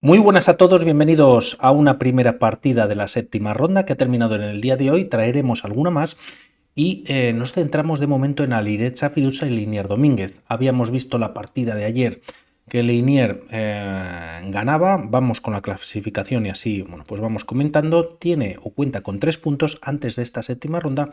Muy buenas a todos, bienvenidos a una primera partida de la séptima ronda que ha terminado en el día de hoy. Traeremos alguna más y nos centramos de momento en Alireza Fiducia y Leinier Domínguez. Habíamos visto la partida de ayer que Leinier ganaba. Vamos con la clasificación y así, bueno, pues vamos comentando. Tiene o cuenta con 3 puntos antes de esta séptima ronda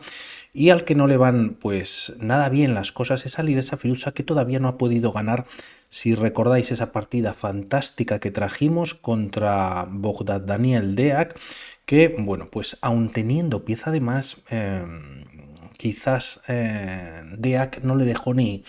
y al que no le van pues nada bien las cosas es Alireza Fiducia, que todavía no ha podido ganar. Si recordáis esa partida fantástica que trajimos contra Bogdan Daniel Deac, que bueno, pues aun teniendo pieza de más, quizás Deac no le dejó ni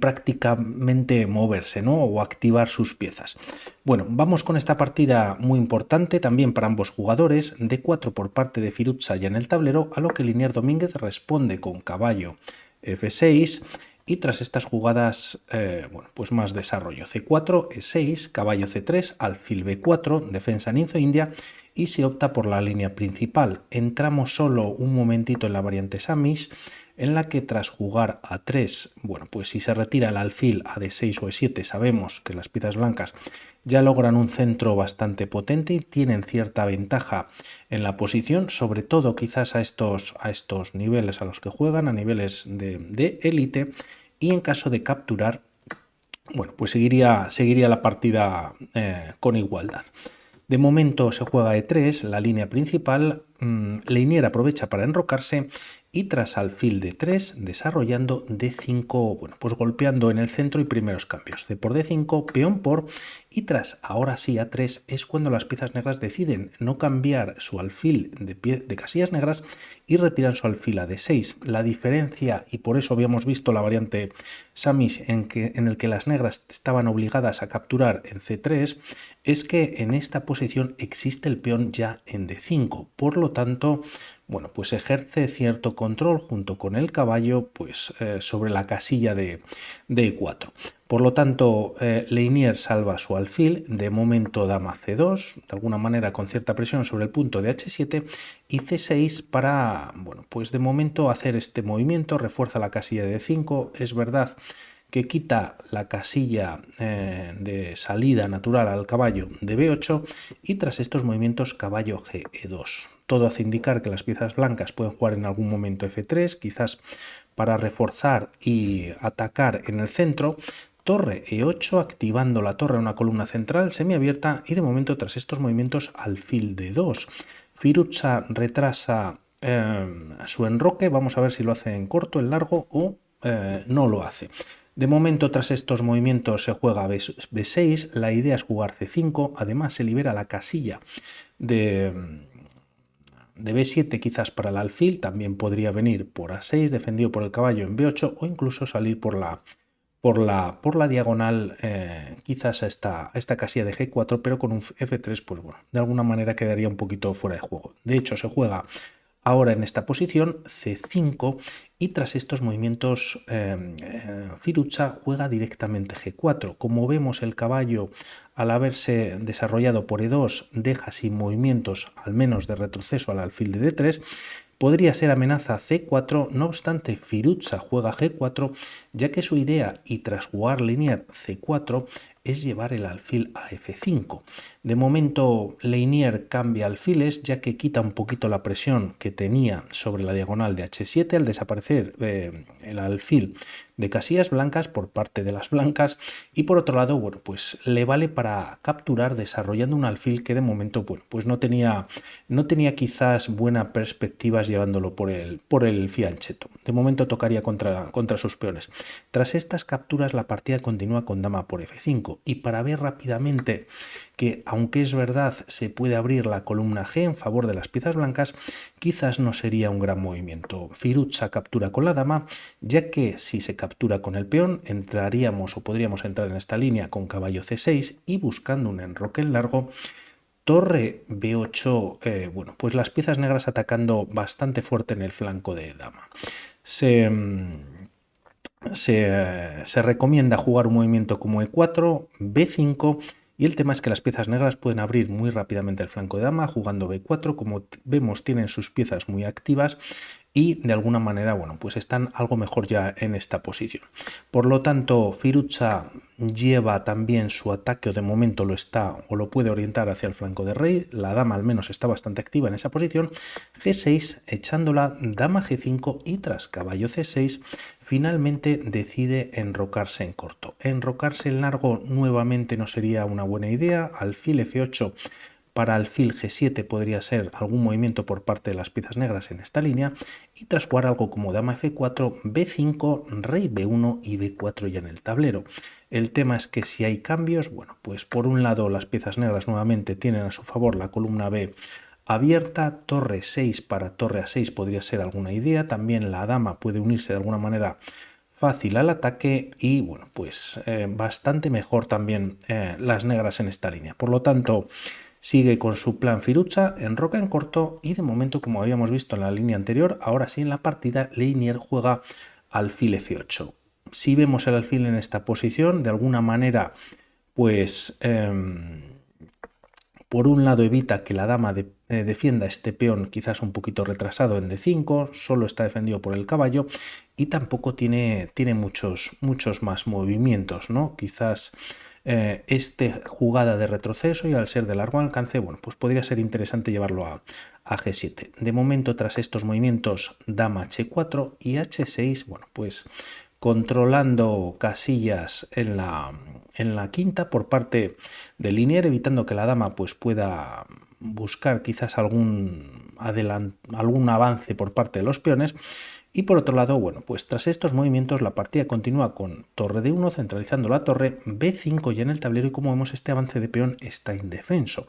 prácticamente moverse, ¿no? O activar sus piezas. Bueno, vamos con esta partida muy importante también para ambos jugadores, D4 por parte de Fiducia ya en el tablero, a lo que Leinier Domínguez responde con caballo F6. Y tras estas jugadas, bueno, pues más desarrollo. C4, E6, caballo C3, alfil B4, defensa ninzo-india y se opta por la línea principal. Entramos solo un momentito en la variante Samish, en la que tras jugar A3, bueno, pues si se retira el alfil a D6 o E7, sabemos que las piezas blancas ya logran un centro bastante potente y tienen cierta ventaja en la posición, sobre todo quizás a estos niveles a los que juegan, a niveles de élite. Y en caso de capturar, bueno, pues seguiría la partida con igualdad. De momento se juega E3, la línea principal. Leinier aprovecha para enrocarse y tras alfil D3 desarrollando D5, bueno, pues golpeando en el centro y primeros cambios. C por D5, peón por, y tras ahora sí A3 es cuando las piezas negras deciden no cambiar su alfil de casillas negras y retiran su alfil a D6. La diferencia, y por eso habíamos visto la variante Samish en el que las negras estaban obligadas a capturar en C3, es que en esta posición existe el peón ya en D5. Por lo tanto, bueno, pues ejerce cierto control junto con el caballo pues, sobre la casilla de E4. Por lo tanto, Leinier salva su alfil, de momento dama C2, de alguna manera con cierta presión sobre el punto de H7 y C6 para, bueno, pues de momento hacer este movimiento, refuerza la casilla de D5, es verdad que quita la casilla de salida natural al caballo de B8 y tras estos movimientos caballo G, E2. Todo hace indicar que las piezas blancas pueden jugar en algún momento F3, quizás para reforzar y atacar en el centro. Torre E8, activando la torre a una columna central semiabierta y de momento tras estos movimientos alfil D2. Fiducia retrasa su enroque, vamos a ver si lo hace en corto, en largo o no lo hace. De momento, tras estos movimientos se juega B6, la idea es jugar C5, además se libera la casilla de B7 quizás para el alfil, también podría venir por A6, defendido por el caballo en B8 o incluso salir por la diagonal, quizás a esta casilla de G4, pero con un F3, pues bueno, de alguna manera quedaría un poquito fuera de juego. De hecho, se juega ahora en esta posición C5 y tras estos movimientos Fiducia juega directamente G4. Como vemos, el caballo al haberse desarrollado por E2 deja sin movimientos al menos de retroceso al alfil de D3. Podría ser amenaza C4, no obstante Fiducia juega G4 ya que su idea y tras jugar Leinier C4 es llevar el alfil a F5. De momento Leinier cambia alfiles ya que quita un poquito la presión que tenía sobre la diagonal de H7 al desaparecer el alfil de casillas blancas por parte de las blancas y por otro lado, bueno, pues le vale para capturar desarrollando un alfil que de momento, bueno, pues no tenía quizás buenas perspectivas llevándolo por el fiancheto. De momento tocaría contra sus peones. Tras estas capturas la partida continúa con dama por F5 y para ver rápidamente que aunque es verdad se puede abrir la columna G en favor de las piezas blancas, quizás no sería un gran movimiento. Fiducia captura con la dama, ya que si se captura con el peón entraríamos o podríamos entrar en esta línea con caballo C6 y buscando un enroque en largo. Torre B8, bueno, pues las piezas negras atacando bastante fuerte en el flanco de dama. Se recomienda jugar un movimiento como E4, B5 y el tema es que las piezas negras pueden abrir muy rápidamente el flanco de dama jugando B4, como vemos tienen sus piezas muy activas y de alguna manera, bueno, pues están algo mejor ya en esta posición. Por lo tanto, Firuza lleva también su ataque, o de momento lo está o lo puede orientar hacia el flanco de rey. La dama al menos está bastante activa en esa posición. G6 echándola, dama G5 y tras caballo C6 finalmente decide enrocarse en corto. Enrocarse en largo nuevamente no sería una buena idea. Alfil F8 para alfil G7 podría ser algún movimiento por parte de las piezas negras en esta línea, y tras jugar algo como dama F4, B5, rey B1 y B4 ya en el tablero. El tema es que si hay cambios, bueno, pues por un lado las piezas negras nuevamente tienen a su favor la columna B abierta, torre 6 para torre A6 podría ser alguna idea, también la dama puede unirse de alguna manera fácil al ataque y bueno, pues bastante mejor también las negras en esta línea. Por lo tanto, sigue con su plan Firuza, enroca en corto y de momento, como habíamos visto en la línea anterior, ahora sí en la partida Leinier juega alfil F8. Si vemos el alfil en esta posición, de alguna manera, pues por un lado evita que la dama defienda este peón quizás un poquito retrasado en D5, solo está defendido por el caballo y tampoco tiene muchos más movimientos, ¿no? Quizás esta jugada de retroceso, y al ser de largo alcance, bueno, pues podría ser interesante llevarlo a G7. De momento, tras estos movimientos, dama H4 y H6, bueno, pues controlando casillas en la quinta por parte de Linier, evitando que la dama pues pueda buscar quizás algún avance por parte de los peones. Y por otro lado, bueno, pues tras estos movimientos la partida continúa con torre D1 centralizando la torre, B5 ya en el tablero, y como vemos este avance de peón está indefenso.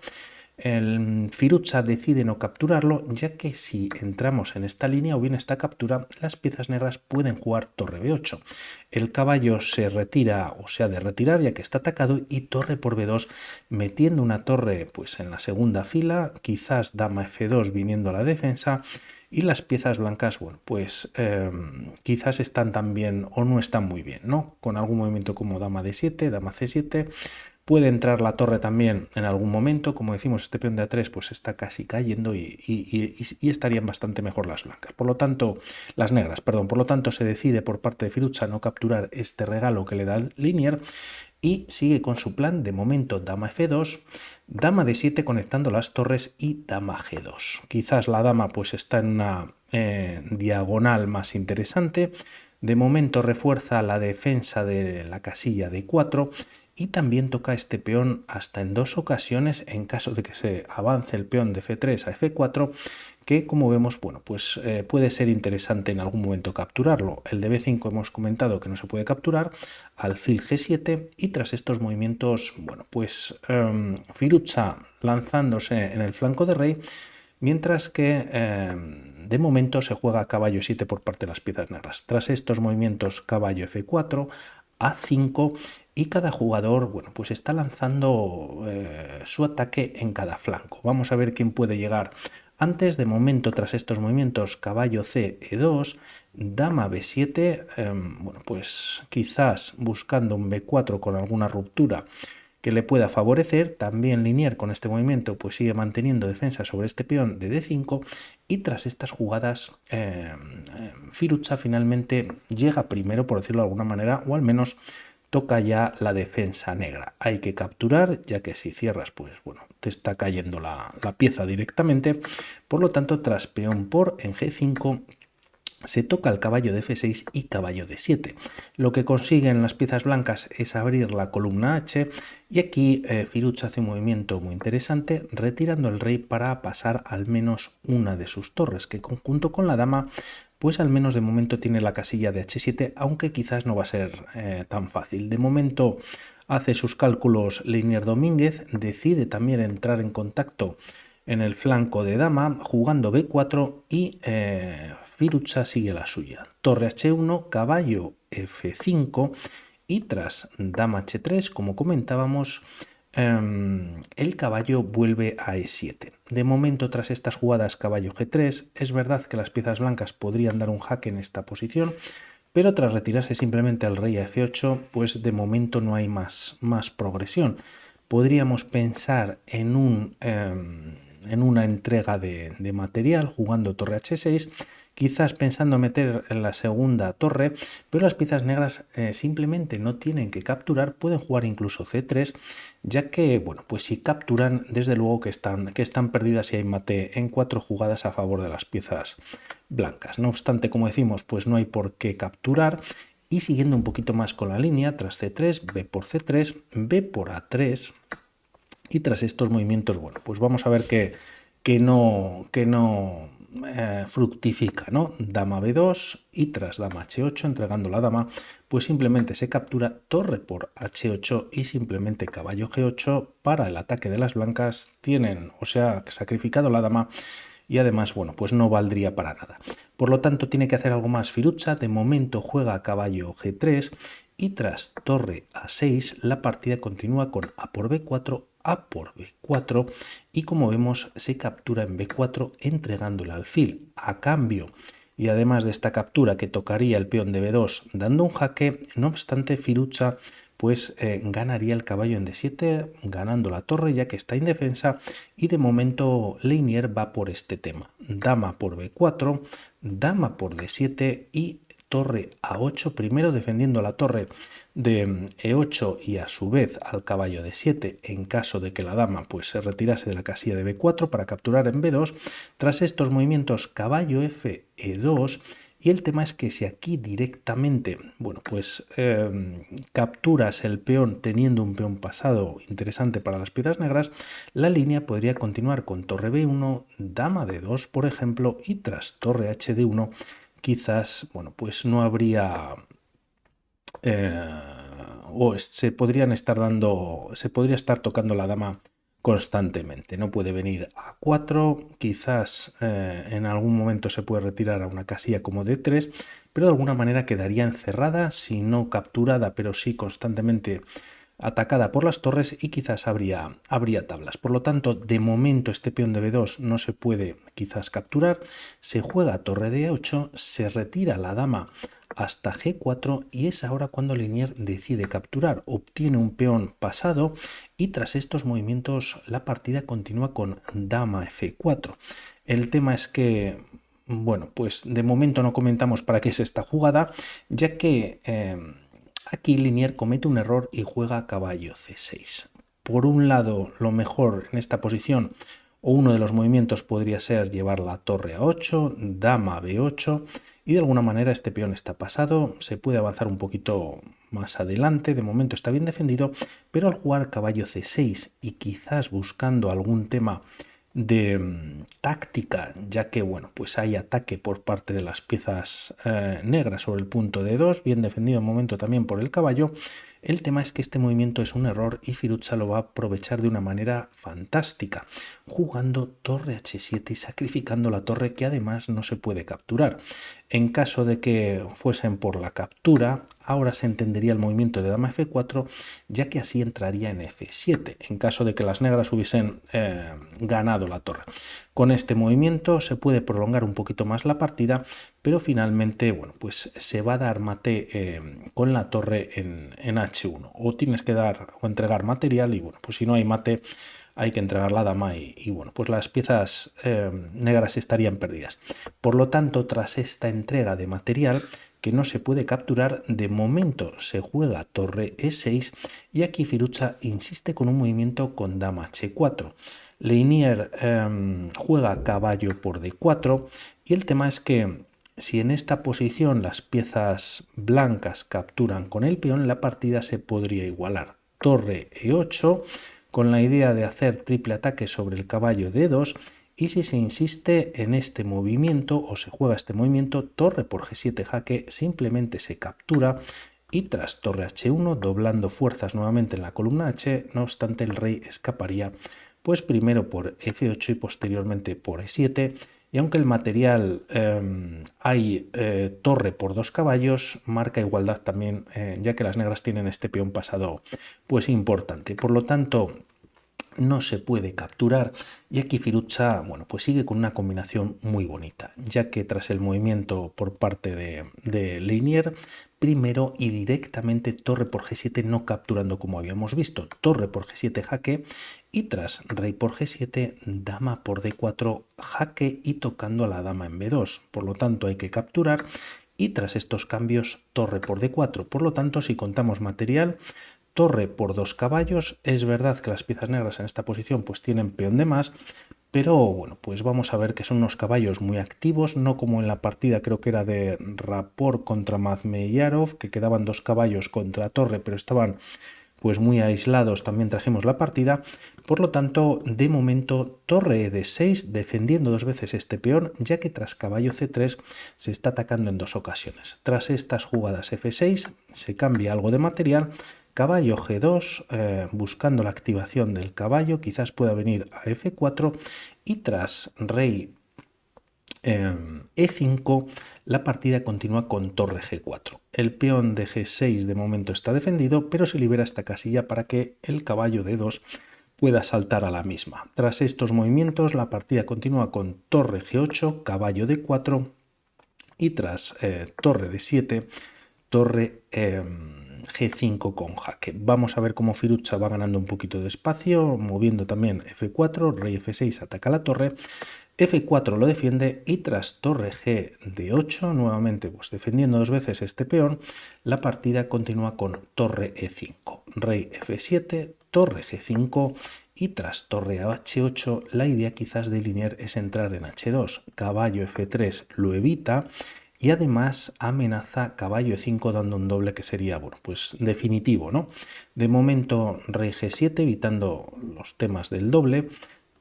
El Firuza decide no capturarlo, ya que si entramos en esta línea o bien esta captura, las piezas negras pueden jugar torre B8. El caballo se retira o se ha de retirar ya que está atacado, y torre por B2 metiendo una torre pues en la segunda fila, quizás dama F2 viniendo a la defensa, y las piezas blancas, bueno, pues quizás están también o no están muy bien, ¿no? Con algún movimiento como dama D7, dama C7. Puede entrar la torre también en algún momento, como decimos, este peón de A3 pues está casi cayendo y estarían bastante mejor las blancas. Por lo tanto, las negras, perdón, por lo tanto se decide por parte de Firuza no capturar este regalo que le da Linier y sigue con su plan. De momento, dama F2, dama D7 conectando las torres y dama G2. Quizás la dama pues está en una diagonal más interesante. De momento refuerza la defensa de la casilla D4 y también toca este peón hasta en 2 ocasiones en caso de que se avance el peón de F3 a F4, que como vemos, bueno, pues puede ser interesante en algún momento capturarlo. El de B5 hemos comentado que no se puede capturar, alfil G7, y tras estos movimientos, bueno, pues Firuza lanzándose en el flanco de rey, mientras que de momento se juega caballo 7 por parte de las piezas negras. Tras estos movimientos, caballo F4, A5, y cada jugador, bueno, pues está lanzando su ataque en cada flanco. Vamos a ver quién puede llegar antes. De momento, tras estos movimientos, caballo C, E2, dama B7, bueno, pues quizás buscando un B4 con alguna ruptura que le pueda favorecer. También Linier con este movimiento pues sigue manteniendo defensa sobre este peón de D5, y tras estas jugadas Firuza finalmente llega primero, por decirlo de alguna manera, o al menos toca ya la defensa negra. Hay que capturar, ya que si cierras pues bueno, te está cayendo la pieza directamente. Por lo tanto, tras peón por en G5 se toca el caballo de F6 y caballo de 7. Lo que consiguen las piezas blancas es abrir la columna H, y aquí Firuza hace un movimiento muy interesante, retirando el rey para pasar al menos una de sus torres, que conjunto con la dama pues al menos de momento tiene la casilla de H7, aunque quizás no va a ser tan fácil. De momento hace sus cálculos Leinier Domínguez, decide también entrar en contacto en el flanco de dama jugando B4, y Firuza sigue la suya. Torre H1, caballo F5, y tras dama H3, como comentábamos, el caballo vuelve a E7. De momento, tras estas jugadas caballo G3, es verdad que las piezas blancas podrían dar un jaque en esta posición, pero tras retirarse simplemente al rey a F8, pues de momento no hay más progresión. Podríamos pensar en una entrega de material jugando torre H6, quizás pensando meter en la segunda torre, pero las piezas negras simplemente no tienen que capturar, pueden jugar incluso C3, ya que, bueno, pues si capturan, desde luego que están perdidas y hay mate en 4 jugadas a favor de las piezas blancas. No obstante, como decimos, pues no hay por qué capturar. Y siguiendo un poquito más con la línea, tras C3, B por C3, B por A3, y tras estos movimientos, bueno, pues vamos a ver que no fructifica, ¿no? Dama B2 y tras dama H8, entregando la dama, pues simplemente se captura torre por H8 y simplemente caballo G8 para el ataque de las blancas. Tienen, o sea, sacrificado la dama y además, bueno, pues no valdría para nada. Por lo tanto, tiene que hacer algo más Firuza. De momento juega caballo G3 y tras torre A6 la partida continúa con A por B4, A por B4 y como vemos se captura en B4 entregando el alfil. A cambio y además de esta captura que tocaría el peón de B2 dando un jaque, no obstante Firuza pues ganaría el caballo en D7 ganando la torre ya que está indefensa y de momento Leinier va por este tema. Dama por B4, dama por D7 y torre A8, primero defendiendo la torre de E8 y a su vez al caballo D7 en caso de que la dama pues se retirase de la casilla de B4 para capturar en B2. Tras estos movimientos caballo F, E2 y el tema es que si aquí directamente, bueno, pues capturas el peón teniendo un peón pasado interesante para las piezas negras, la línea podría continuar con torre B1, dama D2, por ejemplo, y tras torre HD1, quizás, bueno, pues no habría... o se podría estar tocando la dama constantemente. No puede venir a 4, quizás en algún momento se puede retirar a una casilla como D3, pero de alguna manera quedaría encerrada, si no capturada, pero sí constantemente atacada por las torres y quizás habría tablas. Por lo tanto, de momento este peón de B2 no se puede quizás capturar, se juega torre de E8, se retira la dama hasta G4 y es ahora cuando Leinier decide capturar, obtiene un peón pasado y tras estos movimientos la partida continúa con dama F4. El tema es que, bueno, pues de momento no comentamos para qué es esta jugada, ya que aquí Leinier comete un error y juega caballo C6. Por un lado, lo mejor en esta posición o uno de los movimientos podría ser llevar la torre a 8, dama B8 y de alguna manera este peón está pasado, se puede avanzar un poquito más adelante, de momento está bien defendido, pero al jugar caballo C6 y quizás buscando algún tema de táctica, ya que bueno, pues hay ataque por parte de las piezas negras sobre el punto de 2, bien defendido en momento también por el caballo. El tema es que este movimiento es un error y Firuza lo va a aprovechar de una manera fantástica, jugando torre H7 y sacrificando la torre que además no se puede capturar. En caso de que fuesen por la captura, ahora se entendería el movimiento de dama F4, ya que así entraría en F7, en caso de que las negras hubiesen ganado la torre. Con este movimiento se puede prolongar un poquito más la partida, pero finalmente, bueno, pues se va a dar mate con la torre en H1. O tienes que dar o entregar material y bueno, pues si no hay mate hay que entregar la dama y bueno, pues las piezas negras estarían perdidas. Por lo tanto, tras esta entrega de material que no se puede capturar, de momento se juega torre E6 y aquí Firuza insiste con un movimiento con dama H4. Leinier juega caballo por D4 y el tema es que si en esta posición las piezas blancas capturan con el peón, la partida se podría igualar. Torre E8 con la idea de hacer triple ataque sobre el caballo D2 y si se insiste en este movimiento o se juega este movimiento, torre por G7 jaque, simplemente se captura y tras torre H1 doblando fuerzas nuevamente en la columna H, no obstante el rey escaparía pues primero por F8 y posteriormente por E7 y aunque el material hay torre por 2 caballos, marca igualdad también, ya que las negras tienen este peón pasado pues importante. Por lo tanto, no se puede capturar, y aquí Firuza, bueno, pues sigue con una combinación muy bonita, ya que tras el movimiento por parte de Leinier, primero y directamente torre por G7 no capturando como habíamos visto, torre por G7 jaque, y tras rey por G7, dama por D4 jaque y tocando a la dama en B2, por lo tanto hay que capturar, y tras estos cambios torre por D4, por lo tanto si contamos material, torre por 2 caballos, es verdad que las piezas negras en esta posición pues tienen peón de más, pero bueno, pues vamos a ver que son unos caballos muy activos, no como en la partida creo que era de Rapor contra Mazmeyarov, que quedaban 2 caballos contra torre, pero estaban pues muy aislados, también trajimos la partida. Por lo tanto, de momento, torre D6 defendiendo 2 veces este peón, ya que tras caballo C3 se está atacando en 2 ocasiones. Tras estas jugadas F6 se cambia algo de material, caballo G2 buscando la activación del caballo, quizás pueda venir a F4, y tras rey E5 la partida continúa con torre G4. El peón de G6 de momento está defendido, pero se libera esta casilla para que el caballo D2 pueda saltar a la misma. Tras estos movimientos la partida continúa con torre G8, caballo D4 y tras torre D7, torre G5 con jaque. Vamos a ver cómo Firuza va ganando un poquito de espacio, moviendo también F4, rey F6 ataca la torre, F4 lo defiende y tras torre G de 8, nuevamente pues defendiendo 2 veces este peón, la partida continúa con torre E5, rey F7, torre G5 y tras torre H8 la idea quizás de Leinier es entrar en H2, caballo F3 lo evita y además amenaza caballo E5 dando un doble que sería, bueno, pues definitivo, ¿no? De momento rey G7 evitando los temas del doble,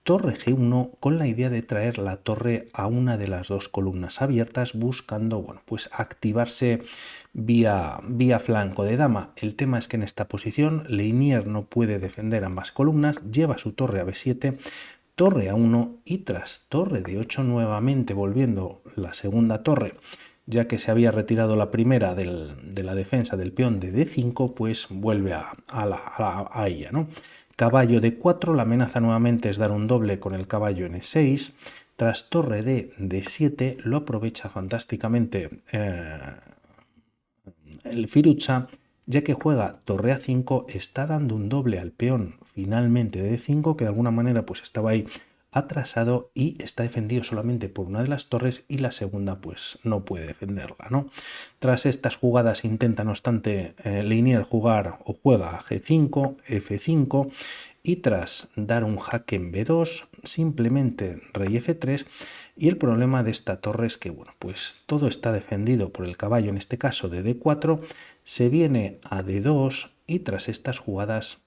torre G1 con la idea de traer la torre a una de las 2 columnas abiertas buscando, bueno, pues activarse vía flanco de dama. El tema es que en esta posición Leinier no puede defender ambas columnas, lleva su torre a B7, torre A1 y tras torre de 8 nuevamente volviendo la segunda torre, ya que se había retirado la primera de la defensa del peón de D5, pues vuelve a ella, ¿no? Caballo D4, la amenaza nuevamente es dar un doble con el caballo en E6, tras torre de D7 lo aprovecha fantásticamente el Firuza, ya que juega torre A5, está dando un doble al peón finalmente de D5, que de alguna manera pues estaba ahí atrasado y está defendido solamente por una de las torres y la segunda pues no puede defenderla, ¿no? Tras estas jugadas intenta no obstante Leinier jugar o juega G5, F5 y tras dar un jaque en B2 simplemente rey F3 y el problema de esta torre es que bueno pues todo está defendido por el caballo en este caso de D4, se viene a D2 y tras estas jugadas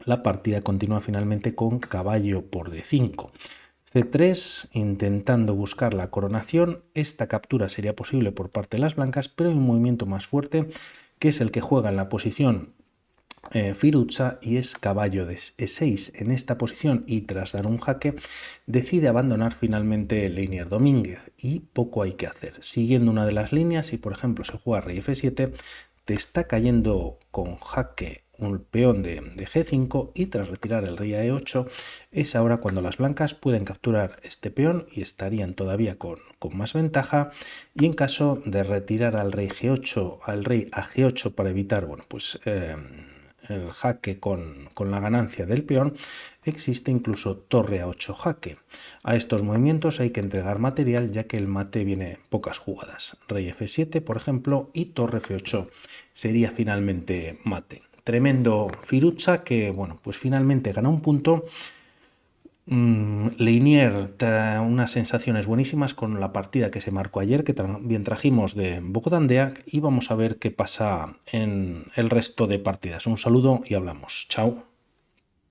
la partida continúa finalmente con caballo por D5. C3 intentando buscar la coronación, esta captura sería posible por parte de las blancas, pero hay un movimiento más fuerte que es el que juega en la posición Firuza y es caballo de E6 en esta posición y tras dar un jaque decide abandonar finalmente Leinier Domínguez y poco hay que hacer. Siguiendo una de las líneas, si por ejemplo se juega rey F7, te está cayendo con jaque un peón de G5 y tras retirar el rey a E8 es ahora cuando las blancas pueden capturar este peón y estarían todavía con más ventaja, y en caso de retirar al rey G8 al rey a G8 para evitar bueno pues el jaque con la ganancia del peón, existe incluso torre a 8 jaque. A estos movimientos hay que entregar material ya que el mate viene pocas jugadas. Rey F7 por ejemplo y torre F8 sería finalmente mate. Tremendo Firuza que bueno pues finalmente gana un punto. Leinier trae unas sensaciones buenísimas con la partida que se marcó ayer, que también trajimos de Bogdan Deac, y vamos a ver qué pasa en el resto de partidas. Un saludo y hablamos. Chao.